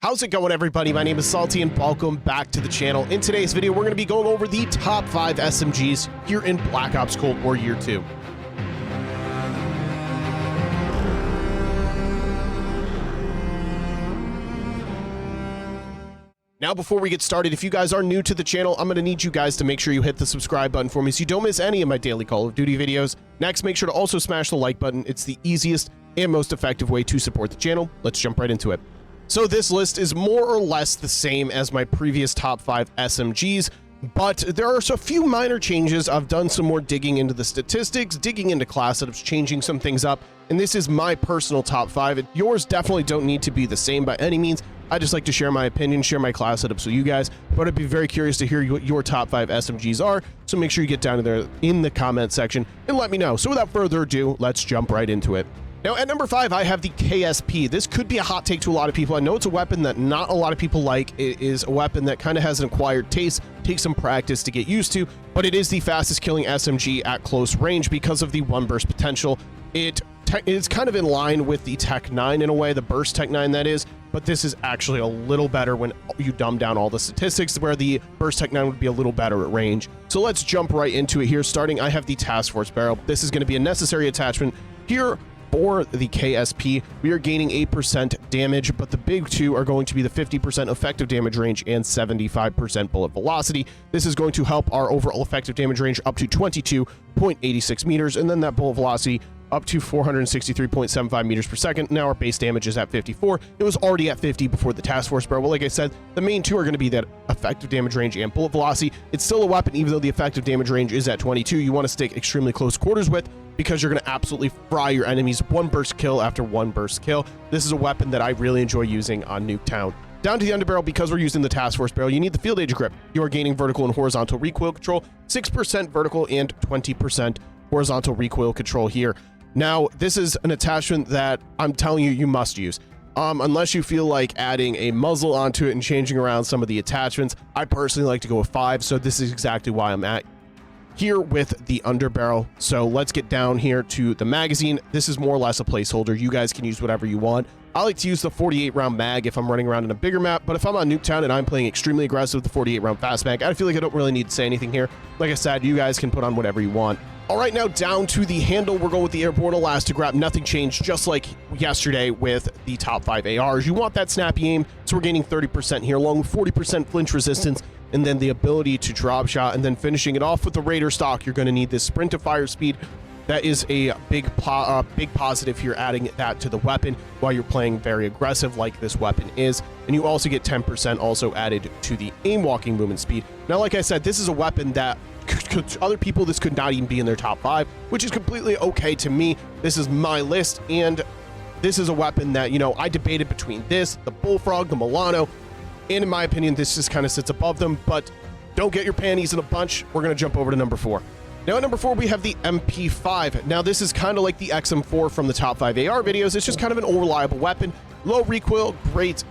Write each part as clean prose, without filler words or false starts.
How's it going, everybody? My name is Salty and welcome back to the channel. In today's video, we're going to be going over the top 5 SMGs here in Black Ops Cold War Year 2. Now, before we get started, if you guys are new to the channel, I'm going to need you guys to make sure you hit the subscribe button for me so you don't miss any of my daily Call of Duty videos. Next, make sure to also smash the like button. It's the easiest and most effective way to support the channel. Let's jump right into it. So this list is more or less the same as my previous top 5 SMGs, but there are a few minor changes. I've done some more digging into the statistics, digging into class setups, changing some things up, and this is my personal top 5. Yours definitely don't need to be the same by any means. I just like to share my opinion, share my class setups with you guys, but I'd be very curious to hear what your top 5 SMGs are, so make sure you get down to there in the comment section and let me know. So without further ado, let's jump right into it. Now, at number 5, I have the KSP. This could be a hot take to a lot of people. I know it's a weapon that not a lot of people like. It is a weapon that kind of has an acquired taste, takes some practice to get used to, but it is the fastest killing SMG at close range because of the one burst potential. It's kind of in line with the Tech 9 in a way, the burst Tech 9 that is, but this is actually a little better when you dumb down all the statistics, where the burst Tech 9 would be a little better at range. So let's jump right into it here. Starting, I have the Task Force Barrel. This is going to be a necessary attachment here. For the KSP, we are gaining 8% damage, but the big two are going to be the 50% effective damage range and 75% bullet velocity. This is going to help our overall effective damage range up to 22.86 meters, and then that bullet velocity up to 463.75 meters per second. Now our base damage is at 54. It was already at 50 before the Task Force Barrel. Well, like I said, the main two are going to be that effective damage range and bullet velocity. It's still a weapon, even though the effective damage range is at 22. You want to stick extremely close quarters with, because you're going to absolutely fry your enemies one burst kill after one burst kill. This is a weapon that I really enjoy using on Nuketown. Down to the underbarrel, because we're using the Task Force Barrel, you need the field agent grip. You are gaining vertical and horizontal recoil control, 6% vertical and 20% horizontal recoil control here. Now, this is an attachment that I'm telling you, you must use. Unless you feel like adding a muzzle onto it and changing around some of the attachments. I personally like to go with 5, so this is exactly why I'm at here with the underbarrel. So let's get down here to the magazine. This is more or less a placeholder. You guys can use whatever you want. I like to use the 48 round mag if I'm running around in a bigger map, but if I'm on Nuketown and I'm playing extremely aggressive with the 48 round fast mag, I feel like I don't really need to say anything here. Like I said, you guys can put on whatever you want. All right, now down to the handle, we're going with the airborne elastic wrap. Nothing changed, just like yesterday with the top 5 ARs. You want that snappy aim, so we're gaining 30% here, along with 40% flinch resistance, and then the ability to drop shot, and then finishing it off with the Raider stock. You're going to need this sprint to fire speed. That is a big positive here, adding that to the weapon while you're playing very aggressive like this weapon is. And you also get 10% also added to the aim walking movement speed. Now, like I said, this is a weapon that other people, this could not even be in their top 5, which is completely okay to me. This is my list, and this is a weapon that, you know, I debated between this, the Bullfrog, the Milano, and in my opinion, this just kind of sits above them. But don't get your panties in a bunch. We're going to jump over to number 4. Now at number 4, we have the MP5. Now this is kind of like the XM4 from the top 5 AR videos. It's just kind of an unreliable weapon. Low recoil, great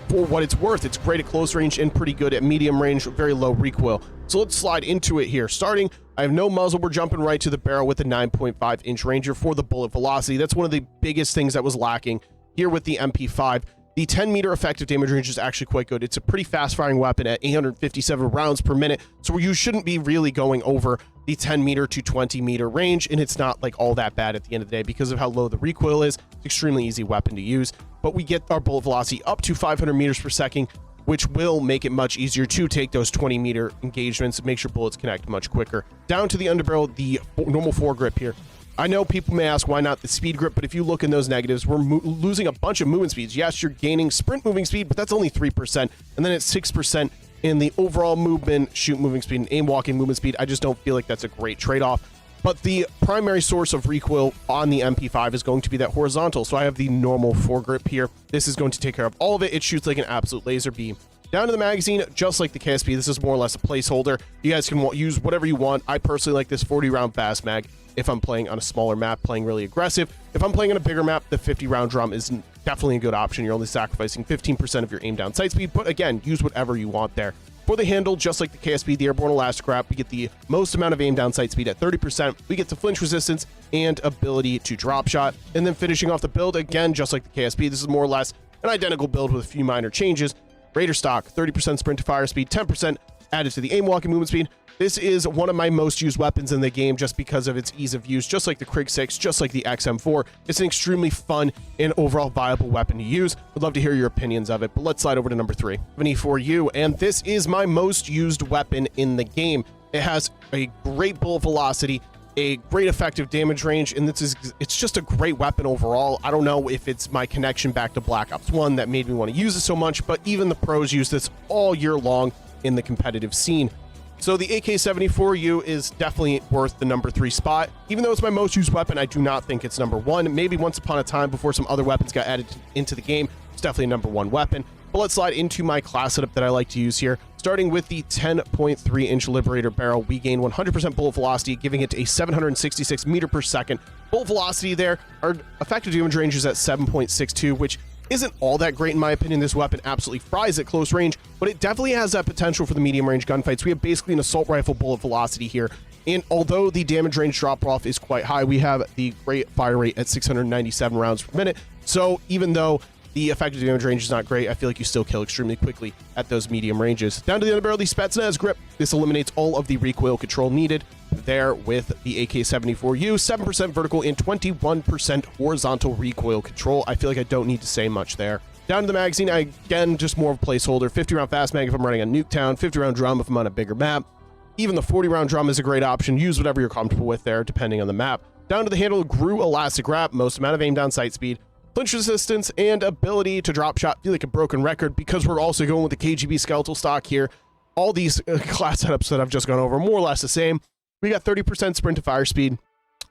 for what it's worth. It's great at close range and pretty good at medium range, very low recoil. So let's slide into it here. Starting, I have no muzzle. We're jumping right to the barrel with a 9.5 inch Ranger for the bullet velocity. That's one of the biggest things that was lacking here with the MP5. The 10 meter effective damage range is actually quite good. It's a pretty fast firing weapon at 857 rounds per minute. So you shouldn't be really going over the 10 meter to 20 meter range. And it's not like all that bad at the end of the day because of how low the recoil is. It's an extremely easy weapon to use, but we get our bullet velocity up to 500 meters per second, which will make it much easier to take those 20 meter engagements and make sure bullets connect much quicker. Down to the underbarrel, the normal foregrip here. I know people may ask why not the speed grip, but if you look in those negatives, we're losing a bunch of movement speeds. Yes, you're gaining sprint moving speed, but that's only 3%, and then it's 6% in the overall movement, shoot moving speed, and aim walking movement speed. I just don't feel like that's a great trade-off. But the primary source of recoil on the MP5 is going to be that horizontal, so I have the normal foregrip here. This is going to take care of all of it. It shoots like an absolute laser beam. Down to the magazine, just like the KSP, this is more or less a placeholder. You guys can use whatever you want. I personally like this 40 round fast mag if I'm playing on a smaller map, playing really aggressive. If I'm playing on a bigger map, the 50 round drum is definitely a good option. You're only sacrificing 15% of your aim down sight speed, but again, use whatever you want there. For the handle, just like the KSP, the airborne elastic wrap, we get the most amount of aim down sight speed at 30%. We get the flinch resistance and ability to drop shot. And then finishing off the build, again, just like the KSP, this is more or less an identical build with a few minor changes. Raider stock, 30% sprint to fire speed, 10% added to the aim walking movement speed. This is one of my most used weapons in the game just because of its ease of use, just like the Krig 6, just like the XM4. It's an extremely fun and overall viable weapon to use. Would love to hear your opinions of it, but let's slide over to number 3. 74U, and this is my most used weapon in the game. It has a great bullet velocity, a great effective damage range, and it's just a great weapon overall. I don't know if it's my connection back to Black Ops 1 that made me want to use it so much, but even the pros use this all year long in the competitive scene. So the AK-74U is definitely worth the number 3 spot. Even though it's my most used weapon, I do not think it's number 1. Maybe once upon a time before some other weapons got added into the game, it's definitely a number 1 weapon. But let's slide into my class setup that I like to use here. Starting with the 10.3-inch Liberator barrel, we gain 100% bullet velocity, giving it a 766 meter per second. Bullet velocity there, our effective damage range is at 7.62, which isn't all that great in my opinion. This weapon absolutely fries at close range, but it definitely has that potential for the medium range gunfights. We have basically an assault rifle bullet velocity here, and although the damage range drop off is quite high, we have the great fire rate at 697 rounds per minute. So even though the effective damage range is not great, I feel like you still kill extremely quickly at those medium ranges. Down to the underbarrel, the Smg'S grip. This eliminates all of the recoil control needed there with the AK-74U, 7% vertical and 21% horizontal recoil control. I feel like I don't need to say much there. Down to the magazine, again, just more of a placeholder. 50-round fast mag if I'm running on Nuketown, 50-round drum if I'm on a bigger map. Even the 40-round drum is a great option. Use whatever you're comfortable with there, depending on the map. Down to the handle, GRU elastic wrap, most amount of aim down sight speed, flinch resistance, and ability to drop shot. Feel like a broken record because we're also going with the KGB skeletal stock here. All these class setups that I've just gone over are more or less the same. We got 30% sprint to fire speed,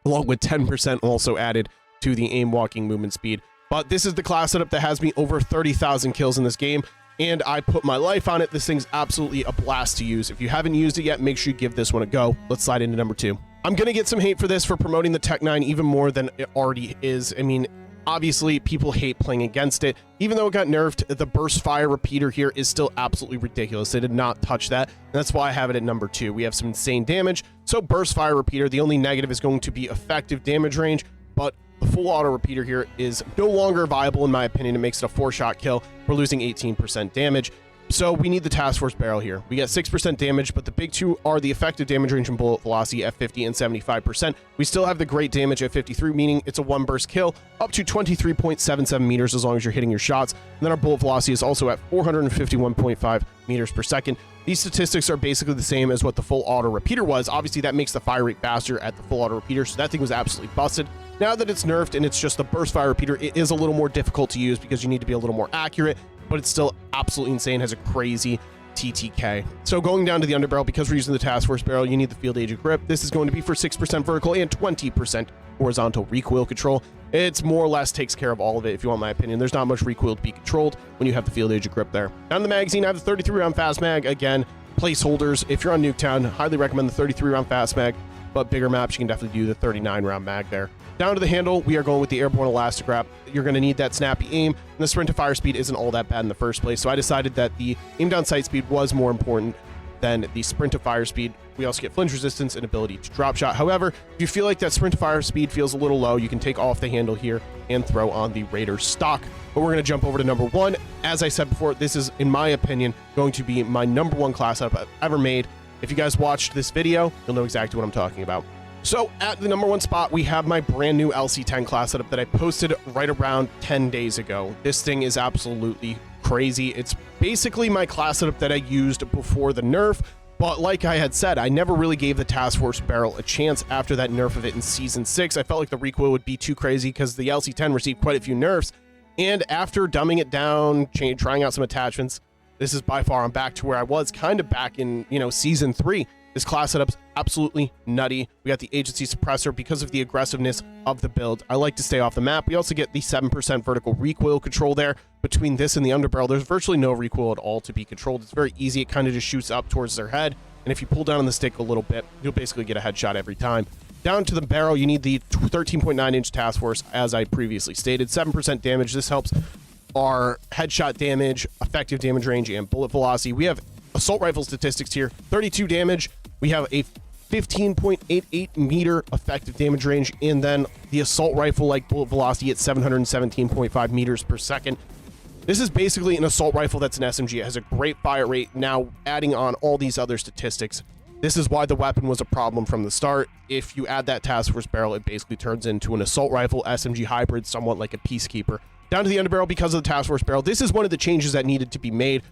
along with 10% also added to the aim walking movement speed. But this is the class setup that has me over 30,000 kills in this game, and I put my life on it. This thing's absolutely a blast to use. If you haven't used it yet, make sure you give this one a go. Let's slide into number 2. I'm going to get some hate for this for promoting the Tech 9 even more than it already is. I mean, obviously, people hate playing against it. Even though it got nerfed, the burst fire repeater here is still absolutely ridiculous. They did not touch that, and that's why I have it at number 2. We have some insane damage. So burst fire repeater, the only negative is going to be effective damage range, but the full auto repeater here is no longer viable in my opinion. It makes it a 4-shot kill. We're losing 18% damage. So we need the task force barrel here. We get 6% damage, but the big two are the effective damage range and bullet velocity at 50 and 75%. We still have the great damage at 53, meaning it's a 1-burst kill up to 23.77 meters as long as you're hitting your shots. And then our bullet velocity is also at 451.5 meters per second. These statistics are basically the same as what the full auto repeater was. Obviously, that makes the fire rate faster at the full auto repeater, so that thing was absolutely busted. Now that it's nerfed and it's just the burst fire repeater, it is a little more difficult to use because you need to be a little more accurate, but it's still absolutely insane, has a crazy TTK. So going down to the underbarrel, because we're using the task force barrel, you need the field agent grip. This is going to be for 6% vertical and 20% horizontal recoil control. It's more or less takes care of all of it, if you want my opinion. There's not much recoil to be controlled when you have the field agent grip there. Down the magazine, I have the 33-round fast mag. Again, placeholders. If you're on Nuketown, highly recommend the 33-round fast mag, but bigger maps, you can definitely do the 39-round mag there. Down to the handle, we are going with the airborne elastic wrap. You're going to need that snappy aim, and the sprint to fire speed isn't all that bad in the first place, so I decided that the aim down sight speed was more important than the sprint to fire speed. We also get flinch resistance and ability to drop shot. However, if you feel like that sprint to fire speed feels a little low, you can take off the handle here and throw on the Raider stock. But we're going to jump over to number 1. As I said before, this is, in my opinion, going to be my number 1 class setup I've ever made. If you guys watched this video, you'll know exactly what I'm talking about. So at the number 1 spot, we have my brand new LC10 class setup that I posted right around 10 days ago. This thing is absolutely crazy. It's basically my class setup that I used before the nerf, but like I had said, I never really gave the task force barrel a chance after that nerf of it in season 6. I felt like the recoil would be too crazy because the LC10 received quite a few nerfs, and after dumbing it down, trying out some attachments, this is by far, I'm back to where I was kind of back in, season 3. This class setup's absolutely nutty. We got the agency suppressor because of the aggressiveness of the build. I like to stay off the map. We also get the 7% vertical recoil control there. Between this and the underbarrel, there's virtually no recoil at all to be controlled. It's very easy. It kind of just shoots up towards their head. And if you pull down on the stick a little bit, you'll basically get a headshot every time. Down to the barrel, you need the 13.9-inch task force, as I previously stated. 7% damage. This helps our headshot damage, effective damage range, and bullet velocity. We have assault rifle statistics here. 32 damage. We have a 15.88 meter effective damage range, and then the assault rifle like bullet velocity at 717.5 meters per second. This is basically an assault rifle that's an SMG. It has a great fire rate. Now, adding on all these other statistics, this is why the weapon was a problem from the start. If you add that task force barrel, it basically turns into an assault rifle, SMG hybrid, somewhat like a peacekeeper. Down to the underbarrel because of the task force barrel. This is one of the changes that needed to be made.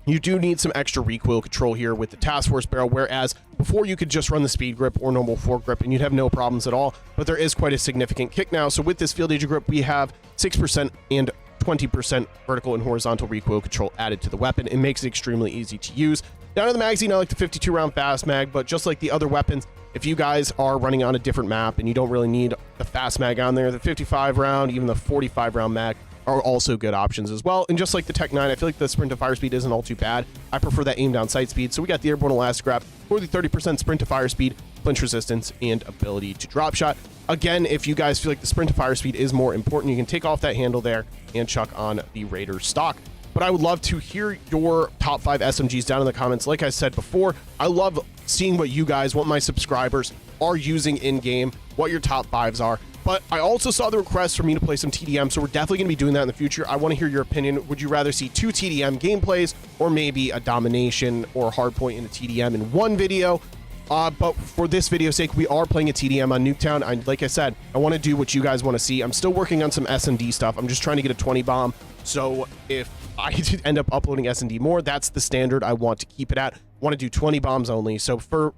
You do need some extra recoil control here with the task force barrel, whereas before you could just run the speed grip or normal foregrip and you'd have no problems at all, but there is quite a significant kick now. So with this field agent grip, we have 6% and 20% vertical and horizontal recoil control added to the weapon. It makes it extremely easy to use. Down to the magazine, I like the 52 round fast mag, but just like the other weapons, if you guys are running on a different map and you don't really need the fast mag on there, the 55 round, even the 45 round mag are also good options as well. And just like the Tech 9, I feel like the sprint to fire speed isn't all too bad. I prefer that aim down sight speed. So we got the airborne elastic wrap for the 30% sprint to fire speed, flinch resistance, and ability to drop shot. Again, if you guys feel like the sprint to fire speed is more important, you can take off that handle there and chuck on the Raider stock. But I would love to hear your top 5 SMGs down in the comments. Like I said before, I love seeing what you guys, what my subscribers are using in-game, what your top 5s are. But I also saw the request for me to play some TDM, so we're definitely going to be doing that in the future. I want to hear your opinion. Would you rather see 2 TDM gameplays or maybe a domination or hardpoint in a TDM in one video? But for this video's sake, we are playing a TDM on Nuketown. Like I said, I want to do what you guys want to see. I'm still working on some S&D stuff. I'm just trying to get a 20 bomb. So if I end up uploading S&D more, that's the standard I want to keep it at. I want to do 20 bombs only. So for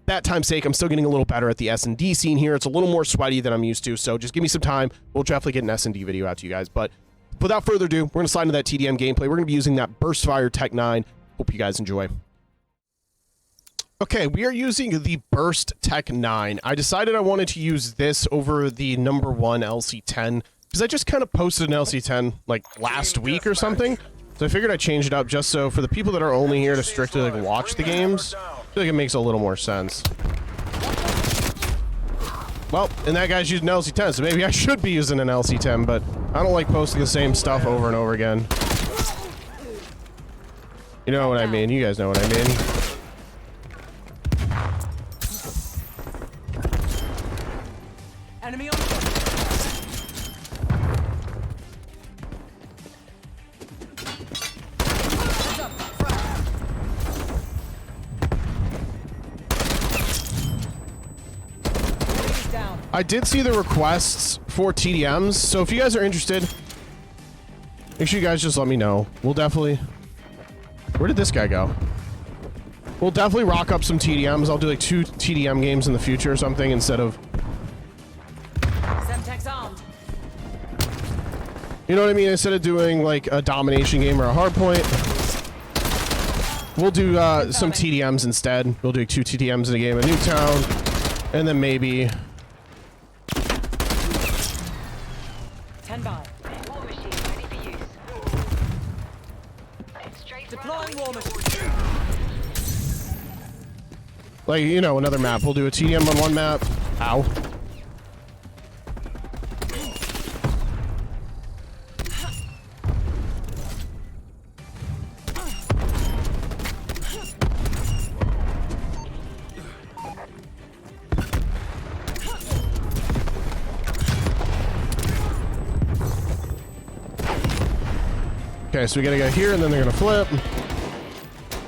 that time's sake, I'm still getting a little better at the S&D scene here. It's a little more sweaty than I'm used to, so just give me some time. We'll definitely get an S&D video out to you guys. But without further ado, we're going to slide into that TDM gameplay. We're going to be using that burst fire Tech 9. Hope you guys enjoy. Okay, we are using the burst Tech 9. I decided I wanted to use this over the number 1 LC10 because I just kind of posted an LC10 like last week or something. So I figured I'd change it up just so for the people that are only here to strictly like watch the games, I feel like it makes a little more sense. Well, and that guy's using an LC10, so maybe I should be using an LC10, but I don't like posting the same stuff over and over again. You know what I mean. You guys know what I mean. Enemy on the I did see the requests for TDMs, so if you guys are interested, make sure you guys just let me know. We'll definitely... Where did this guy go? We'll definitely rock up some TDMs. I'll do like 2 TDM games in the future or something instead of... You know what I mean? Instead of doing like a domination game or a hardpoint, we'll do some TDMs instead. We'll do 2 TDMs in a game at Nuketown, and then maybe... War machine ready for use. Straight deploying war machine. Like, you know, another map. We'll do a TDM on one map. Ow. Okay, so we gotta go here, and then they're gonna flip.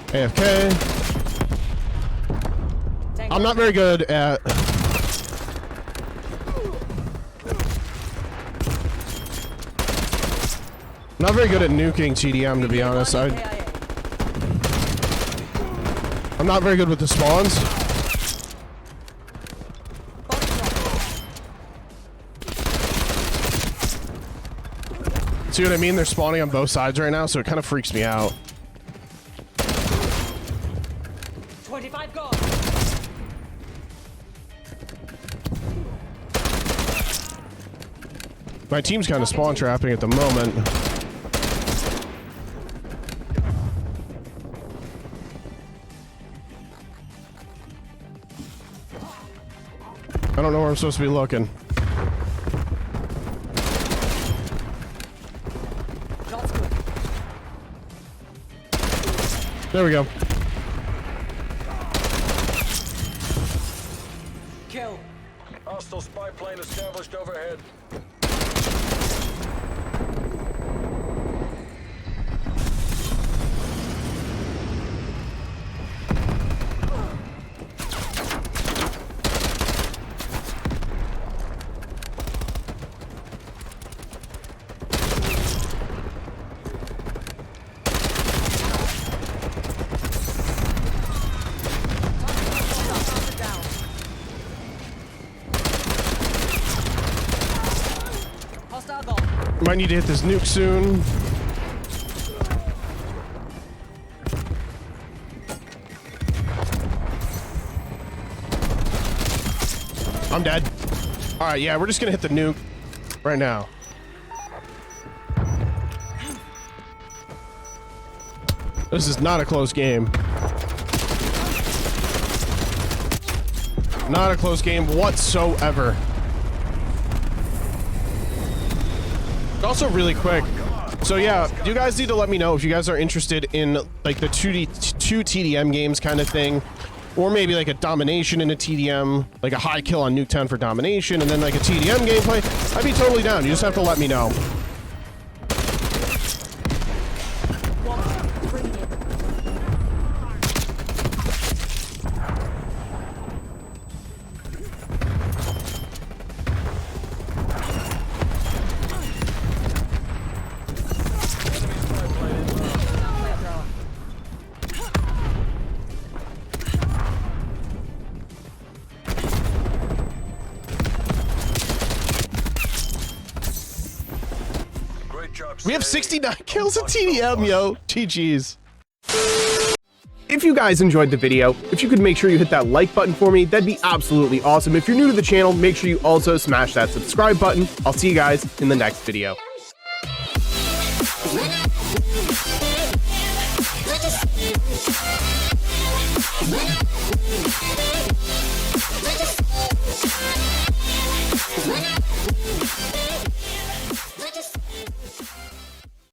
AFK. I'm not very good at... Not very good at nuking TDM, to be honest. I'm not very good with the spawns. See what I mean? They're spawning on both sides right now, so it kind of freaks me out. 25 gone. My team's kind of spawn trapping at the moment. I don't know where I'm supposed to be looking. There we go. Kill. Hostile spy plane established overhead. Might need to hit this nuke soon. I'm dead. All right, yeah, we're just gonna hit the nuke right now. This is not a close game. Not a close game whatsoever. Also really quick. So yeah, you guys need to let me know if you guys are interested in like the 2 TDM games kind of thing. Or maybe like a domination in a TDM, like a high kill on Nuketown for domination, and then like a TDM gameplay. I'd be totally down. You just have to let me know. We have 69 kills in TDM, yo. GG's. If you guys enjoyed the video, if you could make sure you hit that like button for me, that'd be absolutely awesome. If you're new to the channel, make sure you also smash that subscribe button. I'll see you guys in the next video. Let's